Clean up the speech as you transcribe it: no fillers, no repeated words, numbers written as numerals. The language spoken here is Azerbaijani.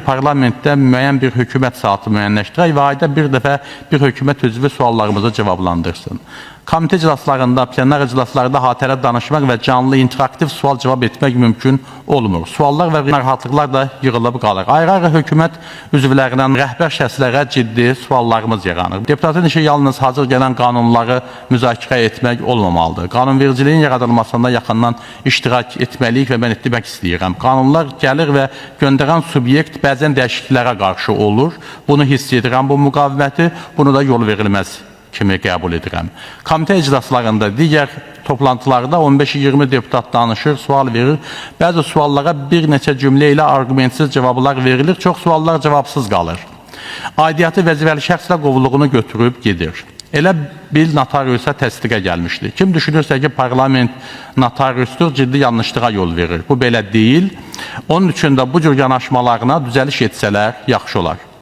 parlamentdə müəyyən bir hökumət saatı müəyyənləşdirək və ayda bir dəfə bir hökumət üzvü suallarımızı cavablandırsın. Komitə iclaslarında, plenar iclaslarda hatırə danışmaq və canlı interaktiv sual-cavab etmək mümkün olmur. Suallar və narahatlıqlar da yığılıb qalır. Ayrı-ayrı hökumət üzvlərindən rəhbər şəxslərə ciddi suallarımız yaranır. Deputatın işi yalnız hazır gələn qanunları müzakirə etmək olmamalıdır. Qanunvericiliyin yaradılmasında yaxından iştirak etməliyik və mən etmək istəyirəm. Qanunlar gəlir və göndərən subyekt bəzən dəyişikliklərə qarşı olur. Bunu hiss edirəm, bu müqaviməti, bunu da yol verilməz kimi qəbul edirəm. Komitə iclaslarında, digər toplantılarda 15-20 deputat danışır, sual verir. Bəzi suallara bir neçə cümlə ilə argumentsiz cavablar verilir, çox suallar cavabsız qalır. Aidiyyatı vəzifəli şəxslə qovluğunu götürüb gedir. Elə bil notariusa təsdiqə gəlmişdi. Kim düşünürsə ki, parlament notariusdur, ciddi yanlışlığa yol verir. Bu belə deyil. Onun üçün də bu cür yanaşmalarına düzəliş etsələr yaxşı olar.